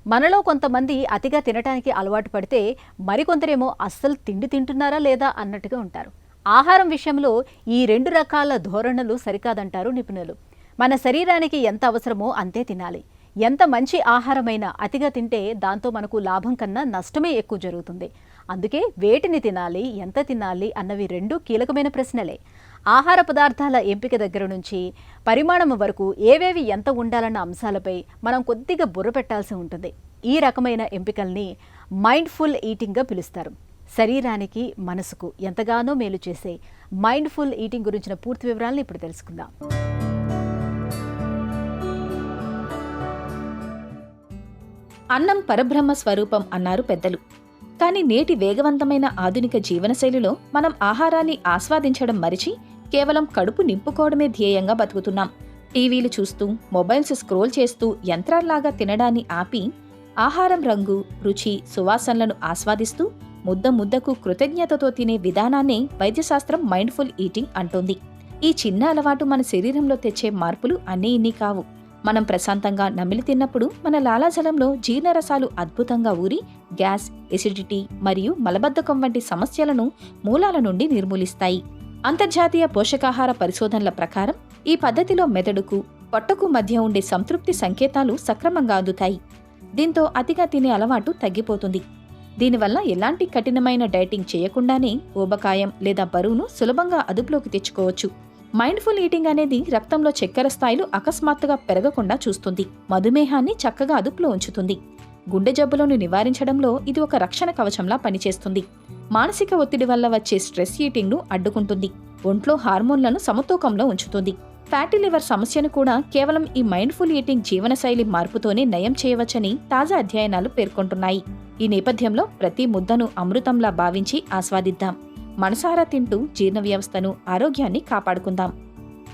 మనలో కొంతమంది అతిగా తినటానికి అలవాటు పడితే మరికొందరేమో అస్సలు తిండి తింటున్నారా లేదా అన్నట్టుగా ఉంటారు. ఆహారం విషయంలో ఈ రెండు రకాల ధోరణులు సరికాదంటారు నిపుణులు. మన శరీరానికి ఎంత అవసరమో అంతే తినాలి. ఎంత మంచి ఆహారమైనా అతిగా తింటే దాంతో మనకు లాభం కన్నా నష్టమే ఎక్కువ జరుగుతుంది. అందుకే వేటిని తినాలి, ఎంత తినాలి అన్నవి రెండు కీలకమైన ప్రశ్నలే. ఆహార పదార్థాల ఎంపిక దగ్గర నుంచి పరిమాణం వరకు ఏవేవి ఎంత ఉండాలన్న అంశాలపై మనం కొద్దిగా బుర్ర పెట్టాల్సి ఉంటుంది. ఈ రకమైన ఎంపికల్ని మైండ్ఫుల్ ఈటింగ్గా పిలుస్తారు. శరీరానికి, మనసుకు ఎంతగానో మేలు చేసే మైండ్ఫుల్ ఈటింగ్ గురించిన పూర్తి వివరాలను ఇప్పుడు తెలుసుకుందాం. అన్నం పరబ్రహ్మ స్వరూపం అన్నారు పెద్దలు. కానీ నేటి వేగవంతమైన ఆధునిక జీవనశైలిలో మనం ఆహారాన్ని ఆస్వాదించడం మరిచి కేవలం కడుపు నింపుకోవడమే ధ్యేయంగా బతుకుతున్నాం. టీవీలు చూస్తూ, మొబైల్స్ స్క్రోల్ చేస్తూ యంత్రాల్లాగా తినడాన్ని ఆపి ఆహారం రంగు, రుచి, సువాసనలను ఆస్వాదిస్తూ ముద్ద ముద్దకు కృతజ్ఞతతో తినే విధానాన్నే వైద్యశాస్త్రం మైండ్ఫుల్ ఈటింగ్ అంటోంది. ఈ చిన్న అలవాటు మన శరీరంలో తెచ్చే మార్పులు అన్నీ ఇన్ని కావు. మనం ప్రశాంతంగా నమిలి తిన్నప్పుడు మన లాలాజలంలో జీర్ణరసాలు అద్భుతంగా ఊరి గ్యాస్, ఎసిడిటీ మరియు మలబద్ధకం వంటి సమస్యలను మూలాల నుండి నిర్మూలిస్తాయి. అంతర్జాతీయ పోషకాహార పరిశోధనల ప్రకారం ఈ పద్ధతిలో మెదడుకు, పొట్టకు మధ్య ఉండే సంతృప్తి సంకేతాలు సక్రమంగా అందుతాయి. దీంతో అతిగా తినే అలవాటు తగ్గిపోతుంది. దీనివల్ల ఎలాంటి కఠినమైన డైటింగ్ చేయకుండానే ఊబకాయం లేదా బరువును సులభంగా అదుపులోకి తెచ్చుకోవచ్చు. మైండ్ఫుల్ ఈటింగ్ అనేది రక్తంలో చక్కెర స్థాయిలు అకస్మాత్తుగా పెరగకుండా చూస్తుంది. మధుమేహాన్ని చక్కగా అదుపులో ఉంచుతుంది. గుండె జబ్బులను నివారించడంలో ఇది ఒక రక్షణ కవచంలా పనిచేస్తుంది. మానసిక ఒత్తిడి వల్ల వచ్చే స్ట్రెస్ ఈటింగ్ను అడ్డుకుంటుంది. ఒంట్లో హార్మోన్లను సమతూకంలో ఉంచుతుంది. ఫ్యాటీ లివర్ సమస్యను కూడా కేవలం ఈ మైండ్ఫుల్ ఈటింగ్ జీవనశైలి మార్పుతోనే నయం చేయవచ్చని తాజా అధ్యయనాలు పేర్కొంటున్నాయి. ఈ నేపథ్యంలో ప్రతి ముద్దను అమృతంలా భావించి ఆస్వాదిద్దాం. మనసారా తింటూ జీర్ణ వ్యవస్థను, ఆరోగ్యాన్ని కాపాడుకుందాం.